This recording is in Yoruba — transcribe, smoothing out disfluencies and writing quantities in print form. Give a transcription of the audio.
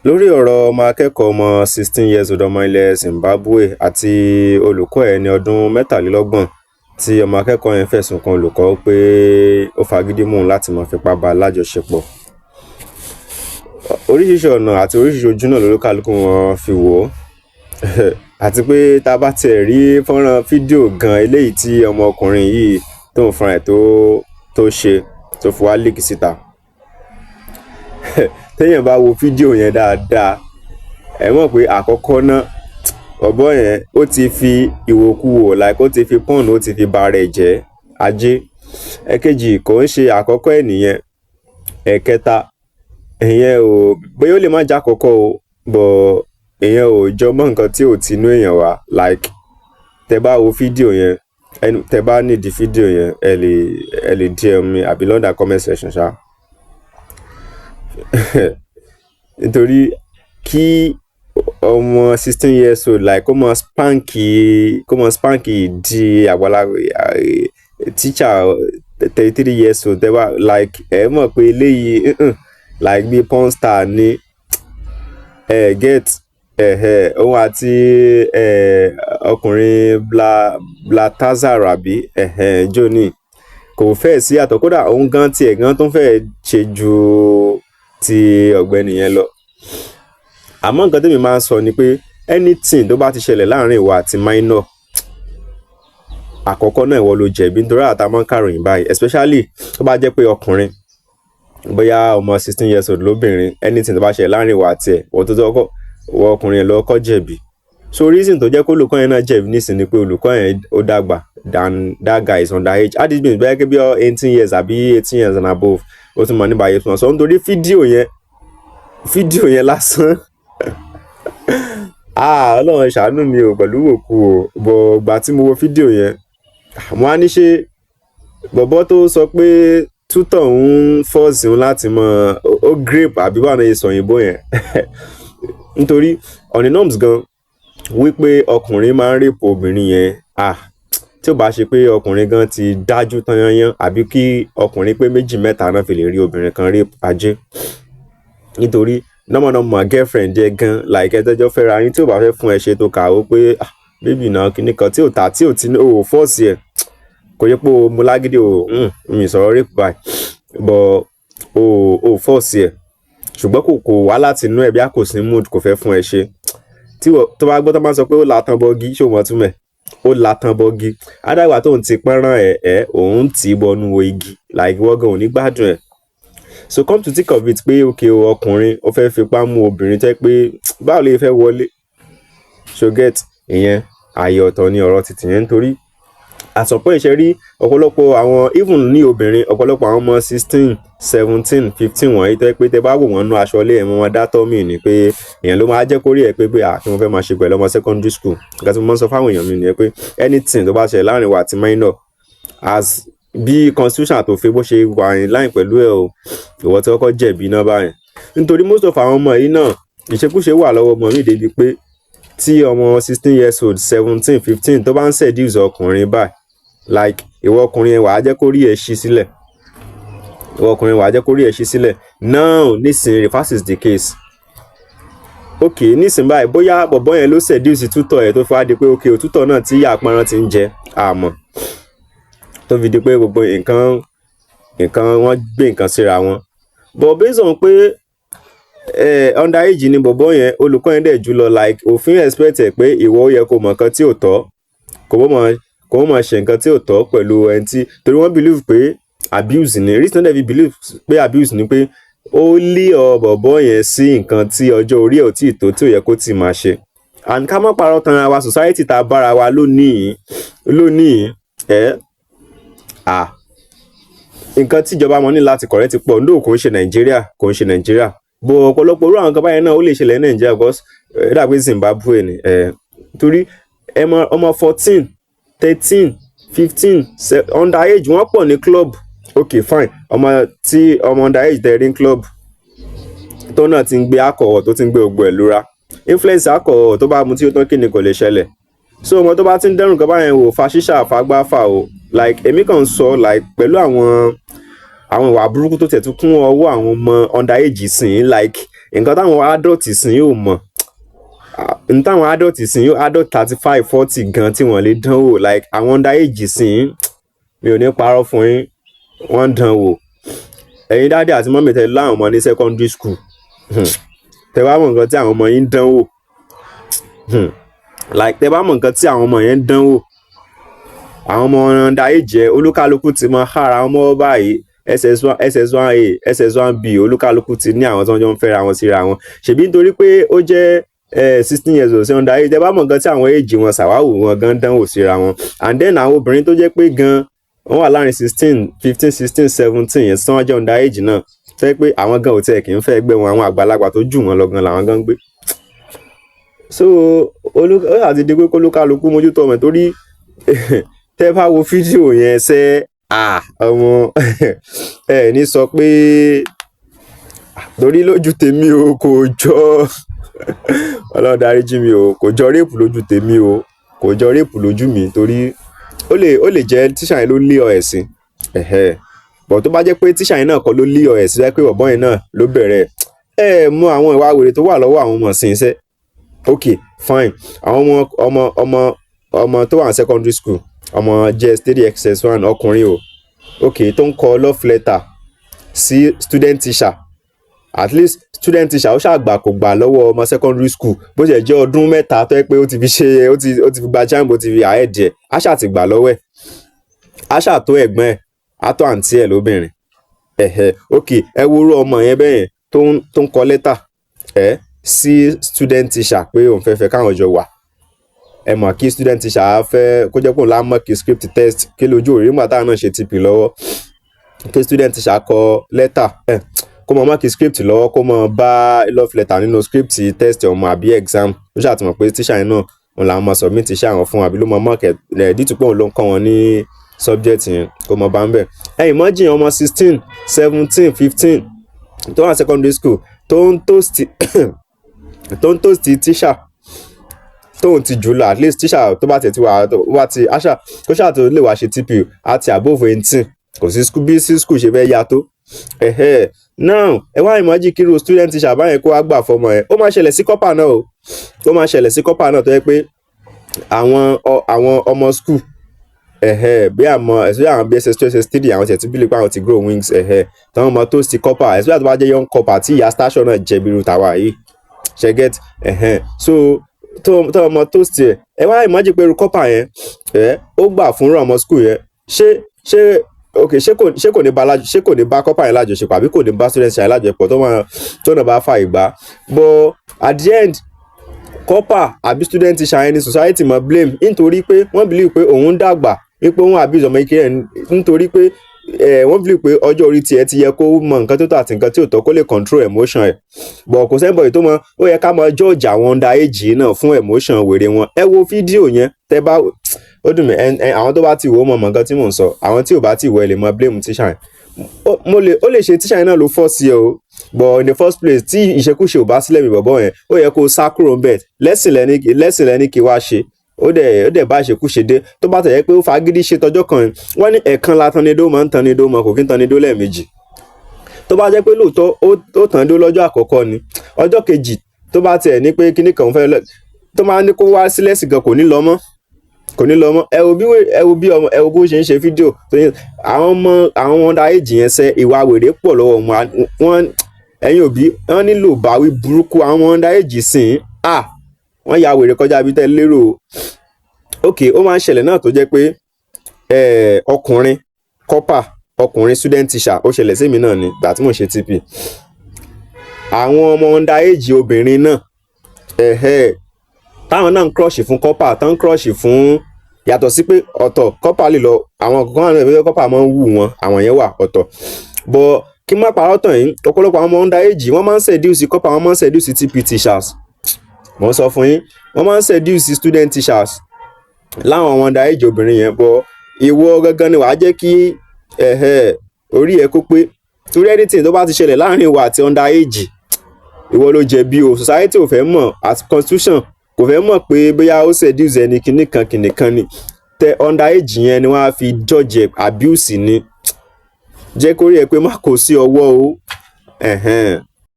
lórí ọ̀rọ̀ ọmọ akẹ́kọ̀ọ́ ọmọ 16 years old ọmọ ilẹ̀ Zimbabwe àti olùkọ́ ẹ̀ ní ọdún 23 tí ọmọ akẹ́kọ̀ọ́ yẹn fẹ̀sùn kan olùkọ́ pé ó fagídí mú un láti máa fipá bá a lájọṣepọ̀. Oríṣiríṣi ọ̀nà àti oríṣiríṣi ojú náà lolúkálùkù wọn fi wò ó àti pé tá a bá tiẹ̀ rí fọ́nrán fídíò gan eléyìí tí ọmọkùnrin yìí tó ń fúnra ẹ̀ tó ṣe tó fi wá líkì síta téèyàn bá wo fídíò yẹn dáadáa ẹ mọ̀ pé àkọ́kọ́ náà ọ̀bọ yẹn ó ti fi ìwòkuwò ó ti fi pọ́ùn ó ti fi ba rẹ̀ jẹ́ ajé. Ẹ̀kejì kò ń ṣe àkọ́kọ́ ẹ̀ nìyẹn. Ẹ̀kẹta ìyẹn ò bóyá ó lè má já àkọ́kọ́ o bọ̀ ìyẹn ò jọ mọ́ nǹkan tí ò tinú èèyàn wá tẹ bá wo fídíò yẹn tẹ bá nídìí fídíò yẹn ẹ lè DM mi àbí lọ́dà comment section ṣá. Nítorí kí ọmọ 16 years old kó mọ spanky di àgbàlagbà teacher 33 years old tẹ́wà ẹ mọ̀ pé eléyìí bí porn star ni get òun àti ọkùnrin Baltazar àbí Johnny kò fẹ́ sí àtọ̀ kódà òun gan tiẹ̀ gan tó ń fẹ́ ṣe ju ti ọ̀gbẹ́ni yẹn lọ. Àmọ́ nǹkan tèmi máa ń sọ ni pé anything tó bá ti ṣẹlẹ̀ láàrin ìwọ àti minor àkọ́kọ́ náà ìwọ ló jẹ̀bi nítorí àtàwọn ń kàròyìn báyìí especially tó bá jẹ́ pé ọkùnrin bóyá ọmọ 16 years old lóbìnrin anything tó bá ṣẹlẹ̀ láàrin ìwọ àti ẹ̀ wọ́n ọkùnrin yẹn lọ́kọ́ jẹ̀bi. So reason tó jẹ́ kó olùkọ́ yẹn náà jẹ̀bi nísìnyí ni pé olùkọ́ yẹn ó dàgbà than that guy is underage. How this means bẹ́ẹ̀ kí bí 18 years àbí 18 years and above ó tún mọ̀ nípa ayé fún ọ. So nítorí fídíò yẹn lásán Ọlọ́run ṣàánú mi ò pẹ̀lú òkú o bọ̀ gbà tí mo wo fídíò yẹn mo á ní ṣe bọ̀bọ́ tó sọ pé tútọ̀ ń fọ́ọ̀sì òun láti mọ ó grape àbí báwọn náà yẹ sọ òyìnbó yẹn nítorí on the norms gan wípé ọkùnrin máa ń rèpò obìnrin yẹn tí ó bá ṣe pé ọkùnrin gan ti dájú tán yányán àbí kí ọkùnrin pé méjì mẹ́ta náà fi lè rí obìnrin kan rape ajé. Nítorí nọ́mọ̀nọ́mọ̀ girlfriend jẹ́ gan ẹjọ́jọ́ fẹ́ra yín tí ò bá fẹ́ fún ẹ ṣe tó kàwó pé bébì náà kíní kan tí ò ta tí ò ti ní o fọ́ọ̀sì ẹ̀ kò yẹ pé o mú lágídí mi sọ̀rọ̀ rape báyìí bọ̀ o fọ́ọ̀sì ẹ̀ ṣùgbọ́n kò wá láti inú ẹ̀ bí a kò sí mood kò fẹ́ fún ẹ ṣe tí tó bá gbọ́ tó máa sọ pé ó latan bọ́gí ṣó mọ́ túmẹ̀ ó latan bọ́gí adágbà tó ń ti pẹ́ràn òun tì í bọnú igi wọ́gàn ò ní gbádùn ẹ̀. So come to think of it pé ọkùnrin ó fẹ́ fipá mú obìnrin tẹ́ pé báwo lè fẹ́ wọlé so get ìyẹn ààyè ọ̀tọ̀ ni ọ̀rọ̀ títì yẹn nítorí àsọpọ̀ ìṣe rí ọ̀pọ̀lọpọ̀ àwọn even ní obìnrin ọ̀pọ̀lọpọ̀ àwọn ọmọ 16 17 15 wọ̀nyí tẹ́ pé tẹ́ bá wò wọ́n nú aṣọ ilé ẹ̀ mọ́ wọn dá tọ́mì ni pé èèyàn ló máa jẹ́ kórè ẹ̀ pé kí wọ́n fẹ́ máa ṣe pẹ̀lú ọmọ secondary school nǹkan tí mo máa ń sọ fáwọn èèyàn mi nìyẹn pé anything tó bá ṣẹlẹ̀ láàrin wa àti minor as bí constitution àtòfin bó ṣe wà ní line pẹ̀lú ẹ̀ o ìwọ tí kọ́kọ́ jẹ̀bi náà báyìí nítorí most of àwọn ọmọ yìí náà ìṣekúṣe wà lọ́wọ́ ọmọ mi débi pé tí ọmọ 16 years old 17 15 tó bá ń seduce ọkùnrin báyìí ìwọ ọkùnrin yẹn wàá jẹ́ kó rí ẹ̀ ṣí sílẹ̀ now nísìnyí reverse is the case nísìnyí báyìí bóyá bọ̀bọ́ yẹn ló seduce tútọ̀ ẹ̀ tó fi wá di pé òtútọ̀ náà tí àpárán ti ń jẹ àmọ́ tó fi di pé gbogbo nǹkan wọ́n gbé nǹkan síra wọn but based on pé underage ni bọ̀bọ́ yẹn olùkọ́ yẹn dẹ̀ jù lọ òfin expect ẹ̀ pé ìwọ ó yẹ kó mọ̀ nǹkan tí ò tọ́ kò mọ̀ ṣe nǹkan tí ò tọ́ pẹ̀lú ẹni tí torí wọ́n believe pé abuse ni reason dem believe pé abuse ni pé ó lé bọ̀bọ́ yẹn sí nǹkan tí ọjọ́ orí ẹ̀ ò tí ì tó tí ò yẹ kó tì máa ṣe and ká má parọ́ tanra wa society tá a bára wa lónìí nǹkan tíjọba mọ ní láti kọ̀rẹ́ ti pọ̀ ndó kò ń ṣe nàìjíríà bó ọ̀pọ̀lọpọ̀ orú àwọn kan báyẹn náà ó lè ṣẹlẹ̀ ní nàìjíríà because dàgbé Zimbabwe ni torí ọmọ 14 13 15 underage wọ́n pọ̀ ní club fine ọmọ underage tẹ̀ rí club tó náà ti ń gbé alcohol tó ti ń gbé gbogbo ẹ̀ lura influence alcohol tó bá mu tí ó tán kí ni kò lè ṣẹlẹ̀ so ọmọ tó bá ti ń dẹ́rùn kan báyẹn wò fa ṣíṣà fagbáfà o èmi kàn ń sọ pẹ̀lú àwọn ìwà burúkú tó tẹ̀tún kún ọwọ́ àwọn ọmọ underage sìn nǹkan táwọn adult sìn yóò mọ̀ n táwọn adult sìn yóò adult 35-40 gan tí wọ́n lè dán wò like àwọn underage sìn mi ò ní parọ́ fún yín wọ́n dán wò ẹ̀yin dáàdì àti mọ́mì tẹ́ láwọn ọmọ ní secondary school tẹ́ bá mọ̀ nǹkan tí àwọn ọmọ yín dán wò like tẹ́ bá mọ̀ nǹkan tí àwọn ọmọ yẹn dán wò àwọn ọmọ underage olúkálùkù ti mọ ara wọn mọ́ báyìí ss1 ss1a ss1b olúkálùkù ti ní àwọn tó ń jọ ń fẹ́ra wọn síra wọn ṣèbí nítorí pé ó jẹ́ 16 years old sí underage tẹ́ bá mọ̀ nǹkan tí àwọn èjì wọn ṣàwáwò wọn gan dánwò síra wọn and then àwọn obìnrin tó jẹ́ pé gan wọ́n wà láàrin 16 15 16 17 yẹn tí wọ́n jẹ́ underage náà tẹ́ pé àwọn gan ò tẹ̀ kì í fẹ́ gbé wọn àwọn àgbàlagbà tó jù wọn lọ gan làwọn gan gbé so ó àti di pé kólúkálùkù mójútó ọmọ torí tẹ́ bá wo fídíò yẹn ṣe ọmọ ẹ ní sọ pé torí lójú tèmi o kò jọ Ọlọ́run dáríjì mi o kò jọ réèpù lójú tèmi o kò jọ réèpù lójú mi torí ó lè jẹ́ tíṣà yẹn ló lé ọ ẹ̀sìn bọ̀ tó bá jẹ́ pé tíṣà yẹn náà kọ́ ló lé ọ ẹ̀sìn pé bọ̀bọ́ yẹn náà ló bẹ̀rẹ̀ mú àwọn ìwà wèrè tó wà lọ́wọ́ àwọn ọmọ sí iṣẹ́ ok fine àwọn ọmọ tó wà ní secondary school ọmọ JS3 XS1 ọkùnrin o ok tó ń kọ love letter sí student teacher at least student teacher ó ṣàgbà kò gbà lọ́wọ́ ọmọ secondary school bó ṣe jẹ́ ọdún mẹ́ta tó yẹ pé ó ti fi gba jamb ó ti fi ahead ẹ̀ àṣà ti gbà lọ́wọ́ ẹ̀ àṣà tó ẹ̀gbọ́n ẹ̀ àtọ́ àǹtí ẹ̀ lóbìnrin ok ẹ wo orú ọmọ yẹn bẹ́ẹ̀ yẹn tó ń kọ lẹ́tà sí student teacher pé òun fẹ́ káwọn jọ wà ẹ mọ̀ kí student teacher fẹ́ kó jẹ́ pé òun lámọ̀ kí script test kí lójú òrí nígbà táwọn náà ṣe TP lọ́wọ́ kí student teacher kọ lẹ́tà kó mọ̀ mọ́ kí script lọ́wọ́ kó mọ̀ bá love letter nínú script test ọmọ àbí exam ó ṣàtìmọ̀ pé teacher yẹn náà òun làwọn máa submit iṣẹ́ àwọn fún àbí ló mọ̀ mọ́ kẹ̀ dítú pé òun ló ń kọ́ wọn ní subject yẹn kó mọ̀ bá ń bẹ̀ imagine ọmọ 16 17 15 tó wà secondary school tó ń toast teacher tóun ti jù lọ at least teacher tó bá tẹ̀ tí wà ti àṣà kó ṣáà tó lè wá ṣe TP àti above 18 kò sí school bí sí school ṣe fẹ́ ya tó now ẹ wá imagine kí irú student teacher báyẹn kó wá gbà fọmọ ẹ ó máa ṣẹlẹ̀ sí kọ́pà náà o ó máa ṣẹlẹ̀ sí kọ́pà náà tó yẹ pé àwọn ọmọ school bí àmọ́ ẹ̀sọ́ àwọn BSS 2 SS 3 àwọn tẹ̀tí bílẹ̀ pé àwọn ti grow wings táwọn ọmọ tó ti kọ́pà ẹ̀sọ́ àti wá jẹ́ young kọ́pà tí ìyá station náà jẹ́ bírú tàwa yìí ṣe get so tó ọmọ tó ti ẹ wá imagine pé irú kọ́pà yẹn ó gbà fún ọmọ school yẹn ṣé kò ní bá kọ́pà yẹn lájọṣepọ̀ àbí kò ní bá student yẹn lájọṣepọ̀ tó náà bá fà ìgbà but at the end kọ́pà àbí student ṣàyẹn ní society mọ̀ blame nítorí pé wọ́n believe pé òun dàgbà wípé òun abuse ọmọ ike yẹn nítorí pé wọ́n believe pé ọjọ́ orí tiẹ̀ ti yẹ kó mọ nǹkan tó tọ́ àti nǹkan tí ò tọ́ kó lè control emotion ẹ̀ but kò sẹ́ńbọ̀ tó mọ ó yẹ ká mọ judge àwọn underage náà fún emotion wèrè wọn ẹ wo fídíò yẹn tẹ́ bá ó dùn mí àwọn tó bá ti wò ó mọ nǹkan tí mò ń sọ àwọn tí ò bá ti wò ẹ lè mọ blame teacher yẹn ó lè ṣe teacher yẹn náà ló fọ́ sí ẹ o but in the first place tí ìṣekúṣe ò bá sílẹ̀ mi bọ̀bọ̀ yẹn ó yẹ kó sá kúrò ńbẹ̀ lẹ́sìn lẹ́ni kí wá ṣe ó dẹ̀ bá ìṣekúṣe dé tó bá tẹ̀yẹ pé ó fagídí ṣe tọjọ́ kan wọ́n ní ẹ̀kan la tanidó máa ń tanidó mọ́ kò kí ń tanidó lẹ́ẹ̀mejì tó bá jẹ́ pé lóòótọ́ ó tanidó lọ́jọ́ àkọ́kọ́ ni ọjọ́ kejì tó bá tiẹ̀ ní pé kíní kan fẹ́ tó máa ní kó wá sílẹ̀ sí gan kò ní lọ mọ́ ẹ wo bó ṣe ń ṣe fídíò àwọn ọmọ underage yẹn ṣe ìwà wèrè pọ̀ lọ́wọ́ wọn ẹ̀yin òbí wọ́n nílò báwí burúkú àwọn ọmọ underage sìn wọ́n ya wèrè kọjá bí tẹ́ lérò ok ó máa ń ṣẹlẹ̀ náà tó jẹ́ pé ọkùnrin kọ́pà ọkùnrin student teacher ó ṣẹlẹ̀ sí mi náà ni gbà tí mò ń ṣe TP àwọn ọmọ underage obìnrin náà táwọn náà ń crush fún kọ́pà tán ń crush fún yàtọ̀ sí pé ọ̀tọ̀ kọ́pà lè lọ àwọn kankan náà ìbílẹ̀ kọ́pà máa ń wù wọn àwọn yẹn wà ọ̀tọ̀ but kí n má parọ́ tàn yín ọ̀pọ̀lọpọ̀ àwọn ọmọ underage wọ́n máa ń seduce kọ́pà wọ́n máa ń seduce TP teachers mo sọ fún yín wọ́n máa ń seduce student teachers láwọn ọmọ underage obìnrin yẹn bọ ìwọ gangan ni wàá jẹ́ kí orí ẹ kó pé torí anything tó bá ti ṣẹlẹ̀ láàrin ìwọ àti underage ìwọ ló jẹ̀bi o society ò fẹ́ mọ̀ àti constitution kò fẹ́ mọ̀ pé bóyá ó seduce ẹni kìnnìkan ni tẹ underage yẹn ni wọ́n á fi judge abuse ni jẹ́ kó rí ẹ pé má kó sí ọwọ́ o